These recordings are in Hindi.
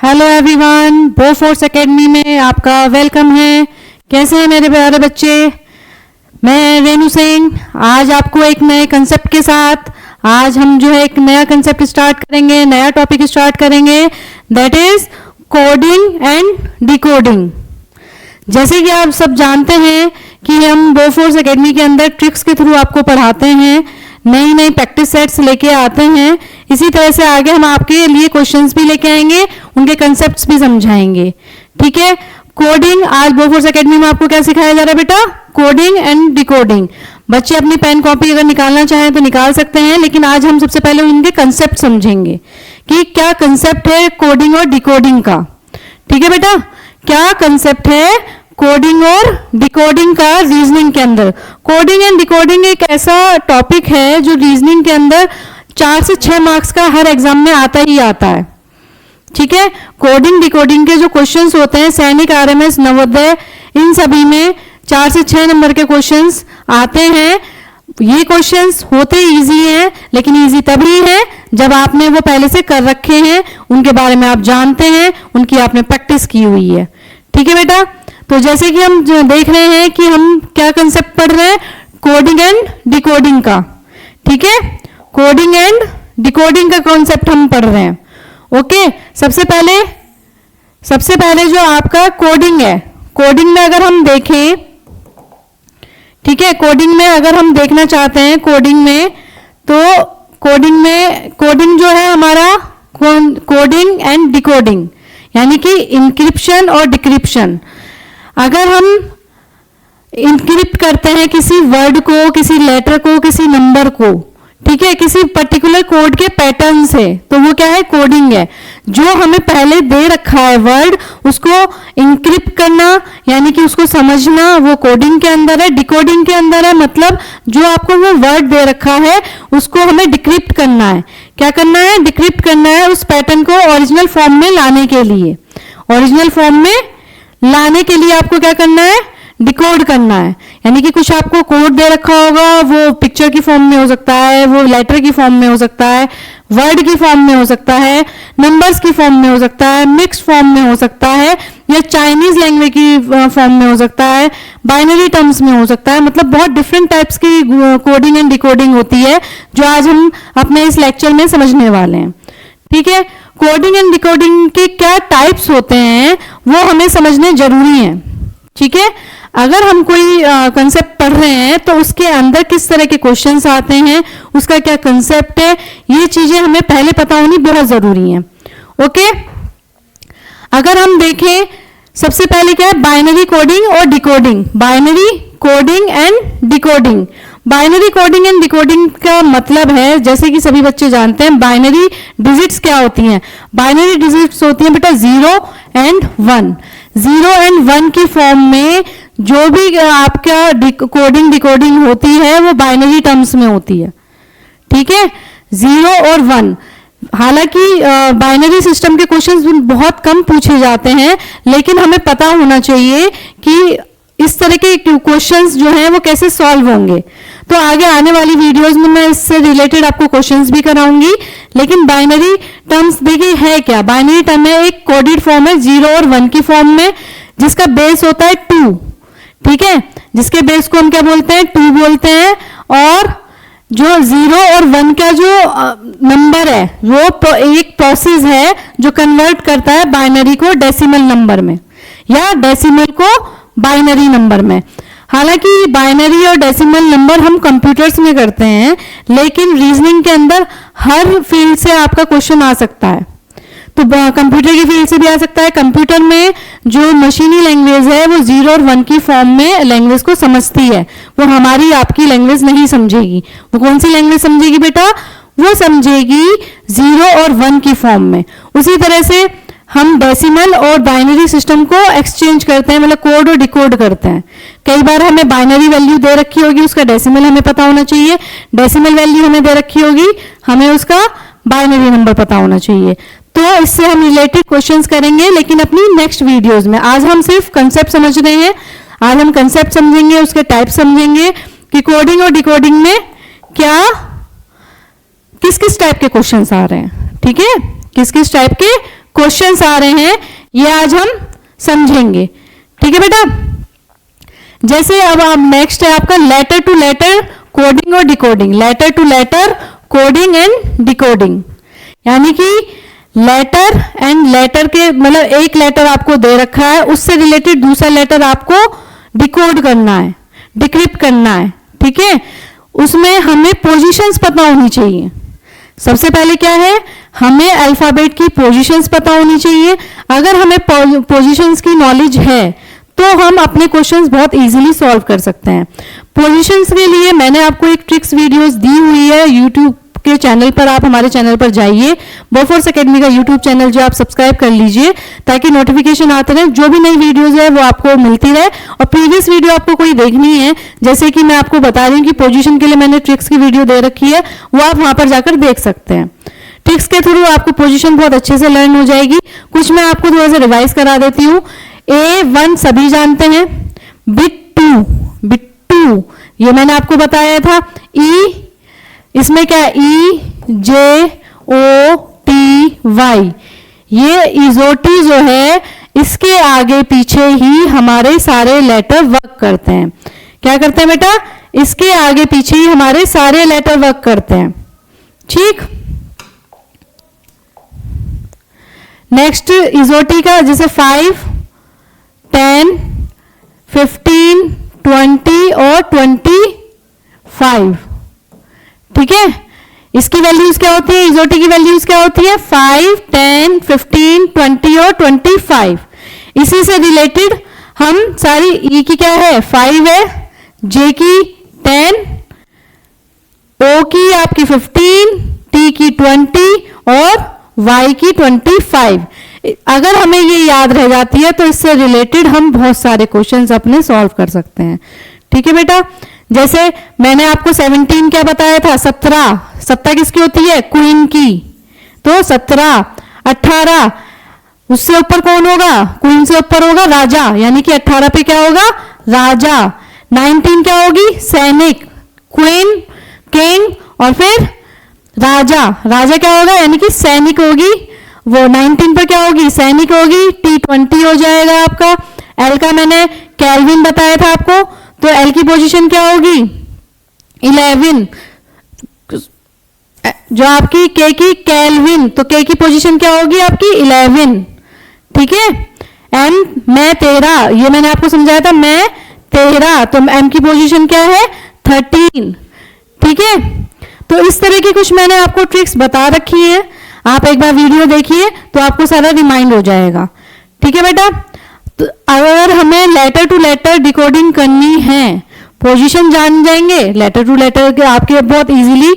हेलो एवरीवन, बोफोर्स एकेडमी में आपका वेलकम है। कैसे हैं मेरे प्यारे बच्चे? मैं रेनू सिंह आज आपको एक नए कंसेप्ट के साथ आज हम जो है एक नया कंसेप्ट स्टार्ट करेंगे, नया टॉपिक स्टार्ट करेंगे, that is coding and decoding. जैसे कि आप सब जानते हैं कि हम बोफोर्स एकेडमी के अंदर ट्रिक्स के थ्रू आपको पढ़ाते हैं, नई नई प्रैक्टिस सेट्स लेके आते हैं। इसी तरह से आगे हम आपके लिए क्वेश्चंस भी लेके आएंगे, उनके कंसेप्ट्स भी समझाएंगे। ठीक है, कोडिंग आज बोफोर्स एकेडमी में आपको क्या सिखाया जा रहा है बेटा? Coding and decoding. बच्चे अपनी पेन कॉपी अगर निकालना चाहें तो निकाल सकते हैं, लेकिन आज हम सबसे पहले उनके कंसेप्ट समझेंगे कि क्या कंसेप्ट है कोडिंग और डिकोडिंग का। ठीक है बेटा, क्या कंसेप्ट है कोडिंग और डिकोडिंग का रीजनिंग के अंदर? कोडिंग एंड डिकोडिंग एक ऐसा टॉपिक है जो रीजनिंग के अंदर 4 से 6 मार्क्स का हर एग्जाम में आता ही आता है। ठीक है, कोडिंग डिकोडिंग के जो क्वेश्चंस होते हैं सैनिक, आरएमएस, नवोदय, इन सभी में 4 से 6 नंबर के क्वेश्चंस आते हैं। ये क्वेश्चंस होते इजी हैं, लेकिन इजी तभी है जब आपने वो पहले से कर रखे हैं, उनके बारे में आप जानते हैं, उनकी आपने प्रैक्टिस की हुई है। ठीक है बेटा, तो जैसे कि हम जो देख रहे हैं कि हम क्या कंसेप्ट पढ़ रहे हैं, कोडिंग एंड डिकोडिंग का। ठीक है, कोडिंग एंड डिकोडिंग का कॉन्सेप्ट हम पढ़ रहे हैं। ओके, सबसे पहले जो आपका कोडिंग है, कोडिंग में अगर हम देखें, ठीक है, कोडिंग में अगर हम देखना चाहते हैं कोडिंग में, तो कोडिंग जो है हमारा कोडिंग एंड डिकोडिंग, यानी कि इंक्रिप्शन और डिक्रिप्शन। अगर हम इंक्रिप्ट करते हैं किसी वर्ड को, किसी लेटर को, किसी नंबर को, ठीक है, किसी पर्टिकुलर कोड के पैटर्न से, तो वो क्या है? कोडिंग है। जो हमें पहले दे रखा है वर्ड, उसको इंक्रिप्ट करना यानी कि उसको समझना, वो कोडिंग के अंदर है। डिकोडिंग के अंदर है, मतलब जो आपको वो वर्ड दे रखा है उसको हमें डिक्रिप्ट करना है। क्या करना है? डिक्रिप्ट करना है उस पैटर्न को ओरिजिनल फॉर्म में लाने के लिए। ओरिजिनल फॉर्म में लाने के लिए आपको क्या करना है? डिकोड करना है। यानी कि कुछ आपको कोड दे रखा होगा, वो पिक्चर की फॉर्म में हो सकता है, वो लेटर की फॉर्म में हो सकता है, वर्ड की फॉर्म में हो सकता है, नंबर्स की फॉर्म में हो सकता है, मिक्स फॉर्म में हो सकता है, या चाइनीज लैंग्वेज की फॉर्म में हो सकता है, बाइनरी टर्म्स में हो सकता है। मतलब बहुत डिफरेंट टाइप्स की कोडिंग एंड डिकोडिंग होती है, जो आज हम अपने इस लेक्चर में समझने वाले हैं। ठीक है, कोडिंग एंड डिकोडिंग के क्या टाइप्स होते हैं वो हमें समझने जरूरी है। ठीक है, अगर हम कोई कंसेप्ट पढ़ रहे हैं तो उसके अंदर किस तरह के क्वेश्चंस आते हैं, उसका क्या कंसेप्ट है, ये चीजें हमें पहले पता होनी बहुत जरूरी है। ओके, अगर हम देखें, सबसे पहले क्या है? बाइनरी कोडिंग और decoding. Binary coding and decoding. Binary coding and decoding का मतलब है, जैसे कि सभी बच्चे जानते हैं, बाइनरी डिजिट्स क्या होती हैं? बाइनरी डिजिट्स होती हैं बेटा 0 एंड 1। 0 एंड 1 की फॉर्म में जो भी आपका कोडिंग डिकोडिंग होती है वो बाइनरी टर्म्स में होती है। ठीक है, 0 और 1। हालांकि बाइनरी सिस्टम के क्वेश्चंस बहुत कम पूछे जाते हैं, लेकिन हमें पता होना चाहिए कि इस तरह के क्वेश्चंस जो हैं वो कैसे सॉल्व होंगे। तो आगे आने वाली वीडियोस में मैं इससे रिलेटेड आपको क्वेश्चंस भी कराऊंगी। लेकिन बाइनरी टर्म्स देखिए है क्या? बाइनरी टर्म है एक कोडेड फॉर्म है 0 और 1 की फॉर्म में, जिसका बेस होता है 2। ठीक है, जिसके बेस को हम क्या बोलते हैं? 2 बोलते हैं। और जो 0 और 1 का जो नंबर है वो एक प्रोसेस है जो कन्वर्ट करता है बाइनरी को डेसिमल नंबर में, या डेसिमल को बाइनरी नंबर में। हालांकि बाइनरी और डेसिमल नंबर हम कंप्यूटर्स में करते हैं, लेकिन रीजनिंग के अंदर हर फील्ड से आपका क्वेश्चन आ सकता है। तो कंप्यूटर की फील्ड से भी आ सकता है। कंप्यूटर में जो मशीनी लैंग्वेज है वो 0 और 1 की फॉर्म में लैंग्वेज को समझती है, वो हमारी आपकी लैंग्वेज नहीं समझेगी। वो कौन सी लैंग्वेज समझेगी बेटा? वो समझेगी 0 और 1 की फॉर्म में। उसी तरह से हम डेसिमल और बाइनरी सिस्टम को एक्सचेंज करते हैं, मतलब कोड और डिकोड करते हैं। कई बार हमें बाइनरी वैल्यू दे रखी होगी, उसका डेसिमल हमें पता होना चाहिए। डेसिमल वैल्यू हमें दे रखी होगी, हमें उसका बाइनरी नंबर पता होना चाहिए। तो इससे हम रिलेटेड क्वेश्चंस करेंगे, लेकिन अपनी नेक्स्ट वीडियोस में। आज हम सिर्फ कंसेप्ट समझ रहे हैं। आज हम कंसेप्ट समझेंगे, उसके टाइप समझेंगे कि कोडिंग और डिकोडिंग में क्या किस किस टाइप के क्वेश्चंस आ रहे हैं। ठीक है, किस किस टाइप के क्वेश्चंस आ रहे हैं ये आज हम समझेंगे। ठीक है बेटा। जैसे अब आप नेक्स्ट है आपका लेटर टू लेटर कोडिंग और decoding. Letter to letter coding and decoding, यानी कि लेटर एंड लेटर के मतलब एक लेटर आपको दे रखा है, उससे रिलेटेड दूसरा लेटर आपको डिकोड करना है, डिक्रिप्ट करना है। ठीक है। उसमें हमें पोजीशंस पता होनी चाहिए। सबसे पहले क्या है, हमें अल्फाबेट की पोजीशंस पता होनी चाहिए। अगर हमें पोजीशंस की नॉलेज है तो हम अपने क्वेश्चंस बहुत इजीली सॉल्व कर सकते हैं। पोजीशंस के लिए मैंने आपको एक ट्रिक्स वीडियोस दी हुई है यूट्यूब के चैनल पर। आप हमारे चैनल पर जाइए, बोफोर्स एकेडमी का यूट्यूब चैनल जो आप सब्सक्राइब कर लीजिए ताकि नोटिफिकेशन आते रहे, जो भी नई वीडियोस है वो आपको मिलती रहे। और प्रीवियस वीडियो आपको कोई देखनी है, जैसे कि मैं आपको बता रही हूँ कि पोजीशन के लिए मैंने ट्रिक्स की वीडियो दे रखी है, वो आप वहां पर जाकर देख सकते हैं। ट्रिक्स के थ्रू आपको पोजीशन बहुत अच्छे से लर्न हो जाएगी। कुछ मैं आपको थोड़ा सा रिवाइज करा देती हूँ। A1 सभी जानते हैं। बिट 2 ये मैंने आपको बताया था। E इसमें क्या EJOTY, ये इजोटी जो है इसके आगे पीछे ही हमारे सारे लेटर वर्क करते हैं। क्या करते हैं बेटा, इसके आगे पीछे ही हमारे सारे लेटर वर्क करते हैं। ठीक। नेक्स्ट इजोटी का जैसे 5, 10, 15, 20 और 25। ठीक है। इसकी वैल्यूज क्या होती है, इजोटी की वैल्यूज क्या होती है, 5, 10, 15, 20 और 25। इसी से रिलेटेड हम सारी ई की क्या है 5 है, जे की 10, ओ की आपकी 15, टी की 20 और वाई की 25। अगर हमें ये याद रह जाती है तो इससे रिलेटेड हम बहुत सारे क्वेश्चंस अपने सॉल्व कर सकते हैं। ठीक है बेटा। जैसे मैंने आपको 17 क्या बताया था, 17 किसकी होती है, क्वीन की, तो 17। 18 उससे ऊपर कौन होगा, क्वीन से ऊपर होगा राजा, यानी कि 18 पे क्या होगा, राजा। 19 क्या होगी, सैनिक, क्वीन, किंग और फिर राजा। राजा क्या होगा, यानी कि सैनिक होगी। वो 19 पर क्या होगी, सैनिक होगी। T20 हो जाएगा आपका। एल का मैंने केल्विन बताया था आपको, तो एल की पोजीशन क्या होगी, 11। जो आपकी के की केल्विन, तो के की पोजीशन क्या होगी आपकी 11। ठीक है। एम मैं 13, ये मैंने आपको समझाया था, मैं 13, तो एम की पोजीशन क्या है 13। ठीक है। तो इस तरह की कुछ मैंने आपको ट्रिक्स बता रखी है, आप एक बार वीडियो देखिए तो आपको सारा रिमाइंड हो जाएगा। ठीक है बेटा। तो अगर हमें लेटर टू लेटर डिकोडिंग करनी है, पोजीशन जान जाएंगे, लेटर टू लेटर के आपके बहुत इजीली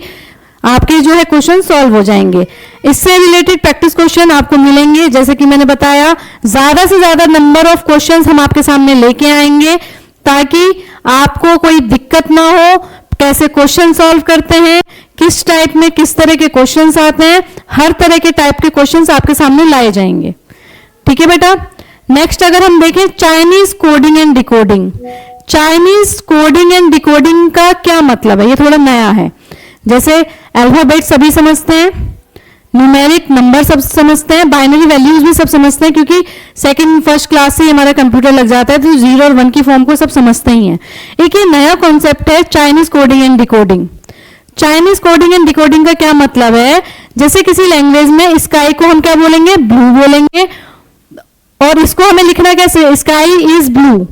आपके जो है क्वेश्चन सॉल्व हो जाएंगे। इससे रिलेटेड प्रैक्टिस क्वेश्चन आपको मिलेंगे। जैसे कि मैंने बताया, ज्यादा से ज्यादा नंबर ऑफ क्वेश्चंस हम आपके सामने लेके आएंगे ताकि आपको कोई दिक्कत ना हो। कैसे क्वेश्चन सॉल्व करते हैं, किस टाइप में किस तरह के क्वेश्चंस आते हैं, हर तरह के टाइप के क्वेश्चंस आपके सामने लाए जाएंगे। ठीक है बेटा। नेक्स्ट अगर हम देखें Chinese coding and decoding. Chinese coding and decoding का क्या मतलब है, ये थोड़ा नया है। जैसे अल्फाबेट सभी समझते हैं, न्यूमेरिक नंबर सब समझते हैं, बाइनरी वैल्यूज भी सब समझते हैं, क्योंकि सेकंड फर्स्ट क्लास से हमारा कंप्यूटर लग जाता है तो 0 और 1 की फॉर्म को सब समझते ही हैं। एक ये नया कॉन्सेप्ट है Chinese coding and decoding. Chinese coding and decoding का क्या मतलब है, जैसे किसी लैंग्वेज में स्काई को हम क्या बोलेंगे, ब्लू बोलेंगे, और इसको हमें लिखना कैसे, स्काई इज ब्लू।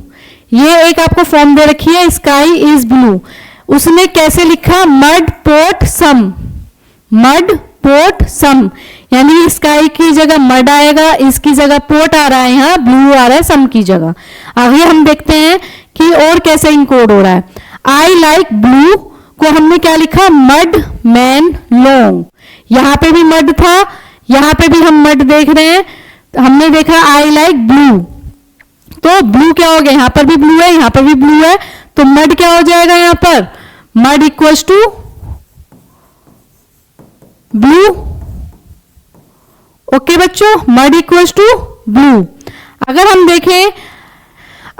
ये एक आपको फॉर्म दे रखी है, स्काई इज ब्लू। उसने कैसे लिखा, मड पोट सम, मड पोट सम, यानी स्काई की जगह मड आएगा, इसकी जगह पोट आ रहा है, यहाँ ब्लू आ रहा है सम की जगह। आगे हम देखते हैं कि और कैसे इनकोड हो रहा है। आई लाइक ब्लू को हमने क्या लिखा, मड मैन लॉन्ग। यहां पे भी मड था, यहां पे भी हम मड देख रहे हैं, हमने देखा आई लाइक ब्लू, तो ब्लू क्या हो गया, यहां पर भी ब्लू है, यहां पर भी ब्लू है, तो मड क्या हो जाएगा, यहां पर mud equals to blue. Okay बच्चों, मड इक्वल्स टू ब्लू। अगर हम देखें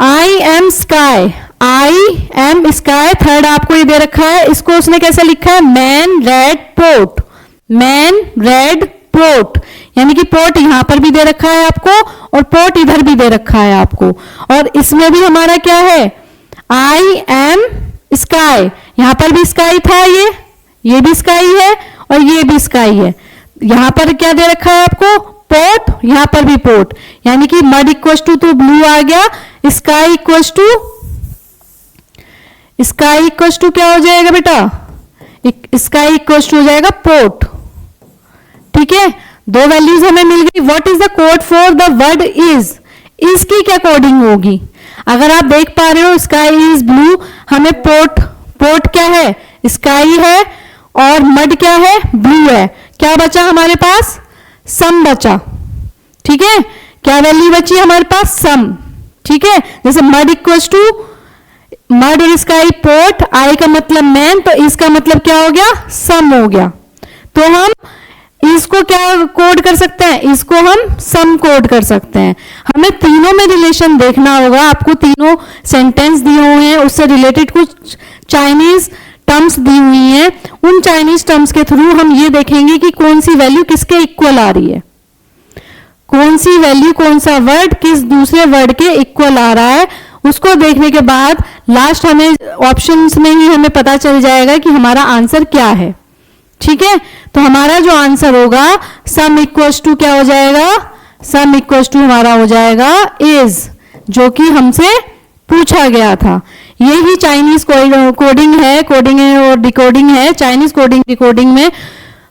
I am sky, I am sky, third आपको ये दे रखा है, इसको उसने कैसे लिखा है, man red pot, man red pot, यानी कि पोर्ट यहां पर भी दे रखा है आपको और पोर्ट इधर भी दे रखा है आपको। और इसमें भी हमारा क्या है, आई एम स्काई, यहां पर भी स्काई था, ये भी स्काई है और ये भी स्काई है। यहां पर क्या दे रखा है आपको, पोर्ट, यहां पर भी पोर्ट, यानी कि मड इक्वल टू तो ब्लू आ गया, स्काई इक्वल टू क्या हो जाएगा बेटा, स्काई इक्वल टू हो जाएगा पोर्ट। ठीक है, दो वैल्यूज हमें मिल गई। What is the code for the word is की क्या कोडिंग होगी? अगर आप देख पा रहे हो स्काई इज ब्लू, हमें पोर्ट क्या है, स्काई है और मड क्या है, ब्लू है। क्या बचा हमारे पास, सम बचा। ठीक है, क्या वैल्यू बची हमारे पास, सम। ठीक है, जैसे मड इक्वल्स टू मड और स्काई पोर्ट, आई का मतलब मैन, तो इसका मतलब क्या हो गया, सम हो गया। तो हम इसको क्या कोड कर सकते हैं, इसको हम सम कोड कर सकते हैं। हमें तीनों में रिलेशन देखना होगा। आपको तीनों सेंटेंस दिए हुए हैं, उससे रिलेटेड कुछ चाइनीज टर्म्स दी हुई हैं। उन चाइनीज टर्म्स के थ्रू हम ये देखेंगे कि कौन सी वैल्यू किसके इक्वल आ रही है, कौन सी वैल्यू, कौन सा वर्ड किस दूसरे वर्ड के इक्वल आ रहा है। उसको देखने के बाद लास्ट हमें ऑप्शंस में ही हमें पता चल जाएगा कि हमारा आंसर क्या है। ठीक है, तो हमारा जो आंसर होगा सम इक्वल्स टू क्या हो जाएगा, सम इक्वल्स टू हमारा हो जाएगा इज, जो कि हमसे पूछा गया था। ये ही चाइनीज कोडिंग है, कोडिंग और डिकोडिंग है। चाइनीज कोडिंग डिकोडिंग में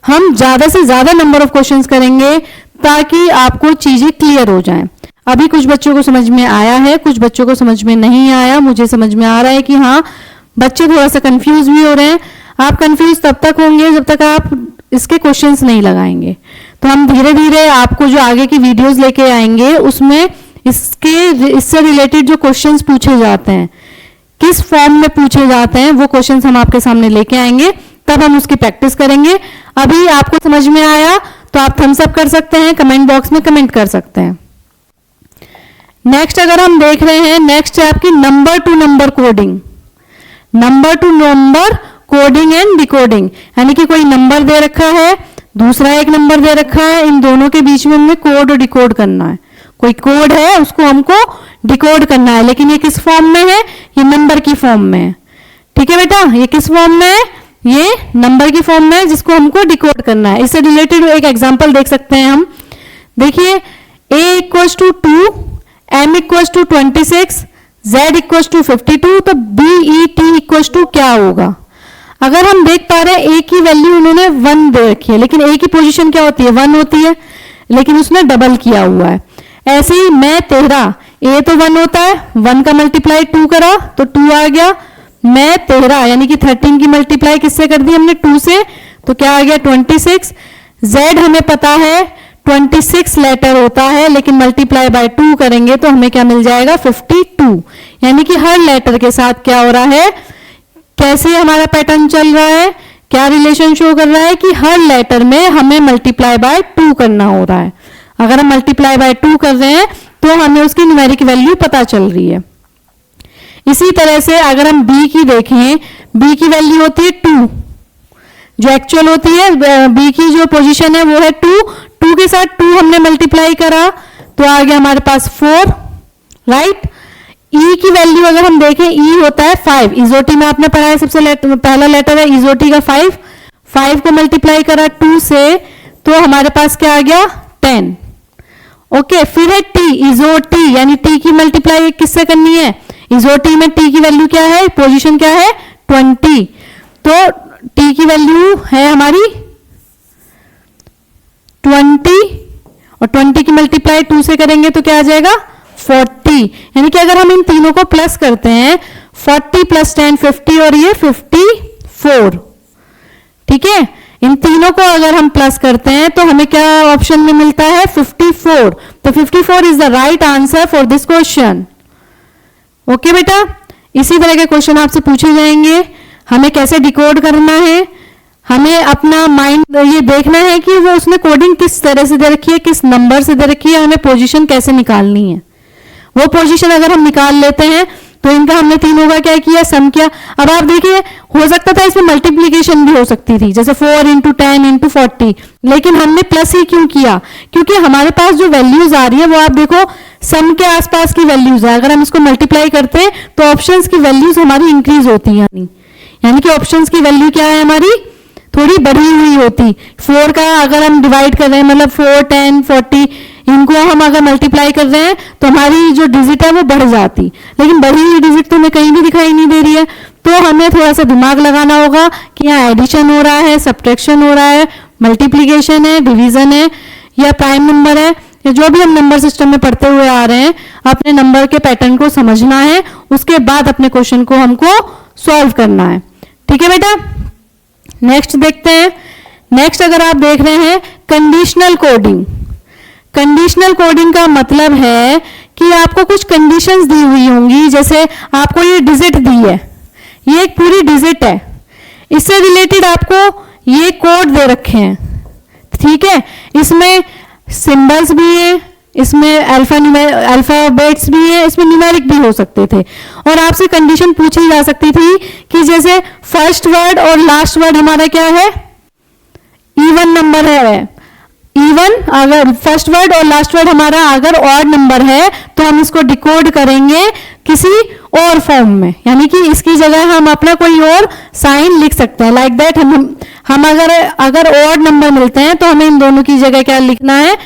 हम ज्यादा से ज्यादा नंबर ऑफ क्वेश्चंस करेंगे ताकि आपको चीजें क्लियर हो जाएं। अभी कुछ बच्चों को समझ में आया है, कुछ बच्चों को समझ में नहीं आया। मुझे समझ में आ रहा है कि हाँ, बच्चे थोड़ा सा कंफ्यूज भी हो रहे हैं। आप कंफ्यूज तब तक होंगे जब तक आप इसके क्वेश्चंस नहीं लगाएंगे। तो हम धीरे धीरे आपको जो आगे की वीडियोस लेके आएंगे उसमें इससे रिलेटेड जो क्वेश्चंस पूछे जाते हैं, किस फॉर्म में पूछे जाते हैं, वो क्वेश्चंस हम आपके सामने लेके आएंगे, तब हम उसकी प्रैक्टिस करेंगे। अभी आपको समझ में आया तो आप थम्स अप कर सकते हैं, कमेंट बॉक्स में कमेंट कर सकते हैं। नेक्स्ट अगर हम देख रहे हैं, नेक्स्ट है आपकी number two number coding. Number two number coding and decoding, यानी कि कोई नंबर दे रखा है, दूसरा एक नंबर दे रखा है, इन दोनों के बीच में हमें कोड और डिकोड करना है। कोई कोड है उसको हमको डिकोड करना है, लेकिन ये किस फॉर्म में है, ये नंबर की फॉर्म में है। ठीक है बेटा, ये किस फॉर्म में है, ये नंबर की फॉर्म में है, जिसको हमको डिकोड करना है। इससे रिलेटेड एक एग्जांपल देख सकते हैं हम। देखिए, a equals to 2, m equals to 26, z equals to 52, तो BET इक्वल्स टू क्या होगा? अगर हम देख पा रहे हैं a की वैल्यू उन्होंने 1 दे रखी है, लेकिन a की पोजीशन क्या होती है, 1 होती है, लेकिन उसने डबल किया हुआ है। ऐसे ही मैं 13, a तो 1 होता है, 1 का मल्टीप्लाई 2 करा तो 2 आ गया। मैं 13 यानी कि 13 की मल्टीप्लाई किससे कर दी हमने, 2 से, तो क्या आ गया 26। z हमें पता है 26 लेटर होता है, लेकिन मल्टीप्लाई बाय 2 करेंगे तो हमें क्या मिल जाएगा, 52। यानी कि हर लेटर के साथ क्या हो रहा है, कैसे हमारा पैटर्न चल रहा है, क्या रिलेशन शो कर रहा है कि हर लेटर में हमें मल्टीप्लाई बाय 2 करना हो रहा है। अगर हम मल्टीप्लाई बाय 2 कर रहे हैं तो हमें उसकी न्यूमेरिक वैल्यू पता चल रही है। इसी तरह से अगर हम b की देखें, b की वैल्यू होती है 2, जो एक्चुअल होती है, b की जो पोजीशन है वो है 2 के साथ 2 हमने मल्टीप्लाई करा तो आ गया हमारे पास 4, राइट। e की वैल्यू अगर हम देखें, e होता है 5, इजोटी में आपने पढ़ा है, सबसे पहला लेटर है इजोटी का 5 को मल्टीप्लाई करा 2 से तो हमारे पास क्या आ गया 10। ओके, फिर है t, इजोटी, यानी t की मल्टीप्लाई किससे करनी है, इजोटी में t की वैल्यू क्या है, पोजीशन क्या है 20, तो t की वैल्यू है हमारी 20 और 20 की मल्टीप्लाई 2 से करेंगे तो क्या आ जाएगा 40। यानी कि अगर हम इन तीनों को प्लस करते हैं, 40 प्लस 10 50 और ये 54। ठीक है, इन तीनों को अगर हम प्लस करते हैं तो हमें क्या ऑप्शन में मिलता है 54। तो 54 is the right answer for this question. Okay बेटा, इसी तरह के क्वेश्चन आपसे पूछे जाएंगे। हमें कैसे डिकोड करना है, हमें अपना माइंड ये देखना है कि वो उसने कोडिंग किस तरह से दे रखी है, किस नंबर से दे रखी है, हमें पोजीशन कैसे निकालनी है। वो पोजीशन अगर हम निकाल लेते हैं तो इनका हमने तीनों का क्या किया, सम किया। अब आप देखिए, हो सकता था इसमें मल्टीप्लीकेशन भी हो सकती थी, जैसे 4 इंटू 10 इंटू 40, लेकिन हमने प्लस ही क्यों किया, क्योंकि हमारे पास जो वैल्यूज आ रही है वो आप देखो सम के आसपास की वैल्यूज है। अगर हम इसको मल्टीप्लाई करते हैं तो ऑप्शंस की वैल्यूज हमारी इंक्रीज होती है, यानी कि ऑप्शंस की वैल्यू क्या है हमारी, थोड़ी बढ़ी हुई होती। 4 का अगर हम डिवाइड कर रहे हैं, मतलब 4, 10, 40, इनको हम अगर मल्टीप्लाई कर रहे हैं तो हमारी जो डिजिट है वो बढ़ जाती, लेकिन बढ़ी हुई डिजिट तो हमें कहीं भी दिखाई नहीं दे रही है। तो हमें थोड़ा सा दिमाग लगाना होगा कि यहाँ एडिशन हो रहा है, सब्ट्रैक्शन हो रहा है, मल्टीप्लीकेशन है, डिवीजन है, या प्राइम नंबर है, या जो भी हम नंबर सिस्टम में पढ़ते हुए आ रहे हैं, अपने नंबर के पैटर्न को समझना है, उसके बाद अपने क्वेश्चन को हमको सॉल्व करना है। ठीक है बेटा, नेक्स्ट देखते हैं। नेक्स्ट अगर आप देख रहे हैं कंडीशनल कोडिंग। कंडीशनल कोडिंग का मतलब है कि आपको कुछ कंडीशंस दी हुई होंगी, जैसे आपको ये डिजिट दी है, ये एक पूरी डिजिट है, इससे रिलेटेड आपको ये कोड दे रखे हैं। ठीक है, इसमें सिंबल्स भी है, इसमें अल्फाबेट्स भी है, इसमें न्यूमेरिक भी हो सकते थे, और आपसे कंडीशन पूछी जा सकती थी कि जैसे फर्स्ट वर्ड और लास्ट वर्ड हमारा क्या है, इवन नंबर है। इवन अगर फर्स्ट वर्ड और लास्ट वर्ड हमारा अगर ऑड नंबर है तो हम इसको डिकोड करेंगे किसी और फॉर्म में, यानी कि इसकी जगह हम अपना कोई और साइन लिख सकते हैं। लाइक दैट हम अगर ऑड नंबर मिलते हैं तो हमें इन दोनों की जगह क्या लिखना है,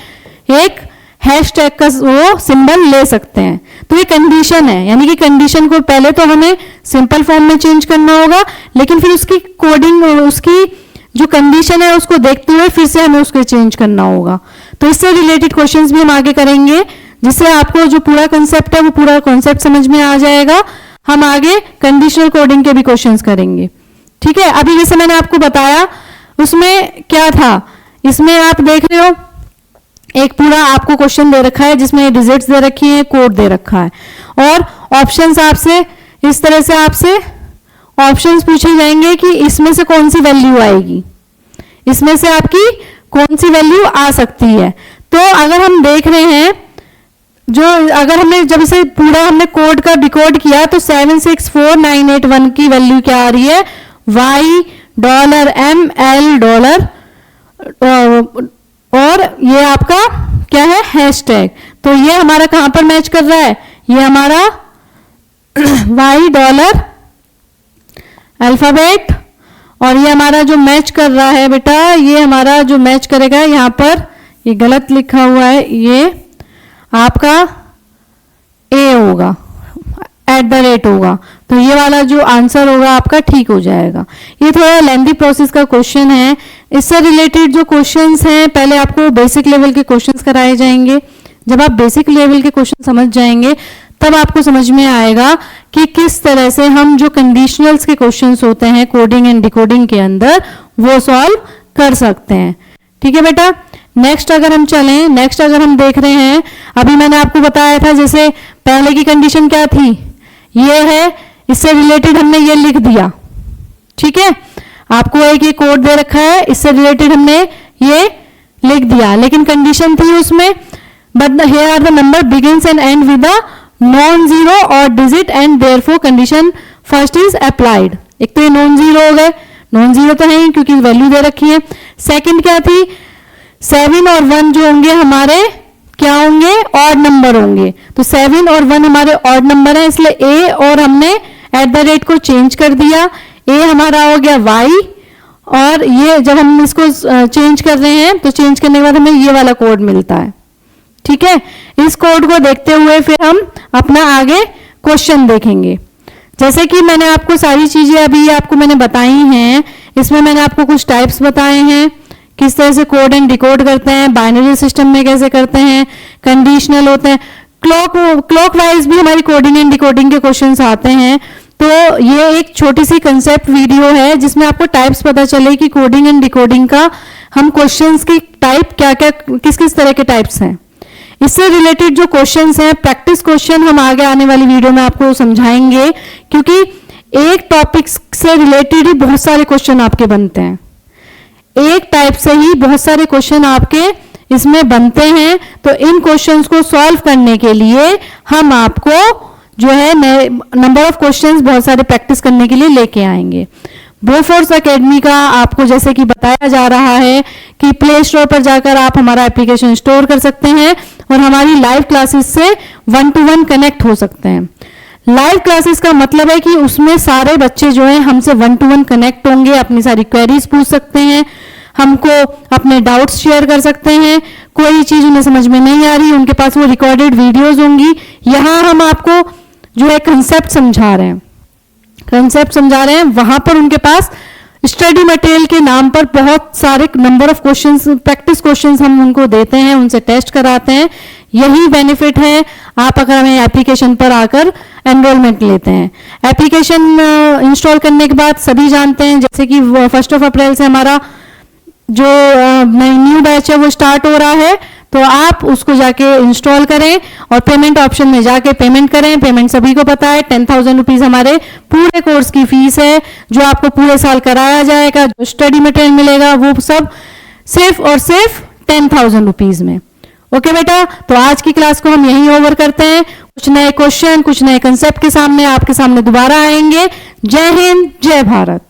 एक हैशटैग का वो सिंबल ले सकते हैं। तो ये कंडीशन है, यानी कि कंडीशन को पहले तो हमें सिंपल फॉर्म में चेंज करना होगा, लेकिन फिर उसकी कोडिंग, उसकी जो कंडीशन है उसको देखते हुए फिर से हमें उसको चेंज करना होगा। तो इससे रिलेटेड क्वेश्चंस भी हम आगे करेंगे, जिससे आपको जो पूरा कंसेप्ट है वो पूरा कंसेप्ट समझ में आ जाएगा। हम आगे कंडीशनल कोडिंग के भी क्वेश्चंस करेंगे। ठीक है, अभी जैसे मैंने आपको बताया उसमें क्या था, इसमें आप देख रहे हो एक पूरा आपको क्वेश्चन दे रखा है जिसमें डिजिट्स दे रखी है, कोड दे रखा है, और ऑप्शंस आपसे इस तरह से आपसे ऑप्शंस पूछे जाएंगे कि इसमें से कौन सी वैल्यू आएगी, इसमें से आपकी कौन सी वैल्यू आ सकती है। तो अगर हम देख रहे हैं, जो अगर हमने जब इसे पूरा हमने कोड का डिकोड किया तो 764981 की वैल्यू क्या आ रही है, $, और ये आपका क्या है, हैशटैग। तो ये हमारा कहां पर मैच कर रहा है, ये हमारा $, अल्फाबेट, और ये हमारा जो मैच कर रहा है बेटा, ये हमारा जो मैच करेगा यहां पर, ये गलत लिखा हुआ है, ये आपका ए होगा, @ होगा, तो ये वाला जो आंसर होगा आपका ठीक हो जाएगा। ये थोड़ा लेंथी प्रोसेस का क्वेश्चन है। इससे रिलेटेड जो क्वेश्चंस हैं, पहले आपको बेसिक लेवल के क्वेश्चंस कराए जाएंगे। जब आप बेसिक लेवल के क्वेश्चन समझ जाएंगे तब आपको समझ में आएगा कि किस तरह से हम जो कंडीशनल्स के क्वेश्चंस होते हैं कोडिंग एंड डिकोडिंग के अंदर वो सॉल्व कर सकते हैं। ठीक है बेटा, नेक्स्ट अगर हम चलें, नेक्स्ट अगर हम देख रहे हैं, अभी मैंने आपको बताया था जैसे पहले की कंडीशन क्या थी, ये है, इससे रिलेटेड हमने ये लिख दिया। ठीक है, आपको एक ये कोड दे रखा है, इससे रिलेटेड हमने ये लिख दिया, लेकिन कंडीशन थी उसमें, but here are the number begins and end with the non zero और digit and therefore condition first is applied. एक तो ये नॉन जीरो हो गए, नॉन जीरो तो है ही क्योंकि वैल्यू दे रखी है। सेकंड क्या थी, 7 और 1 जो होंगे हमारे क्या होंगे, ऑड नंबर होंगे। तो 7 और 1 हमारे ऑड नंबर है, इसलिए ए और हमने @ को चेंज कर दिया, ए हमारा हो गया y, और ये जब हम इसको चेंज कर रहे हैं तो चेंज करने के बाद हमें ये वाला कोड मिलता है। ठीक है, इस कोड को देखते हुए फिर हम अपना आगे क्वेश्चन देखेंगे। जैसे कि मैंने आपको सारी चीजें अभी आपको मैंने बताई हैं, इसमें मैंने आपको कुछ टाइप्स बताए हैं, किस तरह से कोड एंड डिकोड करते हैं, बाइनरी सिस्टम में कैसे करते हैं, कंडीशनल होते हैं, क्लॉक वाइज भी हमारी कोडिंग एंड डिकोडिंग के क्वेश्चंस आते हैं। तो ये एक छोटी सी कंसेप्ट वीडियो है जिसमें आपको टाइप्स पता चले कि कोडिंग एंड डिकोडिंग का हम क्वेश्चंस की टाइप क्या क्या, किस किस तरह के टाइप्स हैं। इससे रिलेटेड जो क्वेश्चंस हैं, प्रैक्टिस क्वेश्चन हम आगे आने वाली वीडियो में आपको समझाएंगे, क्योंकि एक टॉपिक से रिलेटेड ही बहुत सारे क्वेश्चन आपके बनते हैं, एक टाइप से ही बहुत सारे क्वेश्चन आपके इसमें बनते हैं। तो इन क्वेश्चंस को सॉल्व करने के लिए हम आपको जो है नए नंबर ऑफ क्वेश्चंस बहुत सारे प्रैक्टिस करने के लिए लेके आएंगे। बोफोर्स एकेडमी का आपको जैसे कि बताया जा रहा है कि प्ले स्टोर पर जाकर आप हमारा एप्लीकेशन स्टोर कर सकते हैं और हमारी लाइव क्लासेस से 1-to-1 कनेक्ट हो सकते हैं। लाइव क्लासेस का मतलब है कि उसमें सारे बच्चे जो हैं हमसे 1-to-1 कनेक्ट होंगे, अपनी सारी क्वेरीज पूछ सकते हैं, हमको अपने डाउट्स शेयर कर सकते हैं, कोई चीज उन्हें समझ में नहीं आ रही उनके पास वो रिकॉर्डेड वीडियोज होंगी। यहाँ हम आपको जो है कंसेप्ट समझा रहे हैं, वहां पर उनके पास स्टडी मटेरियल के नाम पर बहुत सारे number of questions, practice questions हम उनको देते हैं, उनसे टेस्ट कराते हैं। यही बेनिफिट है आप अगर हमें एप्लीकेशन पर आकर एनरोलमेंट लेते हैं। एप्लीकेशन इंस्टॉल करने के बाद सभी जानते हैं जैसे कि 1 अप्रैल से हमारा जो न्यू बैच है वो स्टार्ट हो रहा है, तो आप उसको जाके इंस्टॉल करें और पेमेंट ऑप्शन में जाके पेमेंट करें। पेमेंट सभी को पता है, 10,000 रुपीज हमारे पूरे कोर्स की फीस है, जो आपको पूरे साल कराया जाएगा, जो स्टडी मटेरियल मिलेगा वो सब सिर्फ और सिर्फ 10,000 रुपीज में। ओके बेटा, तो आज की क्लास को हम यहीं ओवर करते हैं। कुछ नए क्वेश्चन, कुछ नए कंसेप्ट के सामने आपके सामने दोबारा आएंगे। जय हिंद, जय भारत।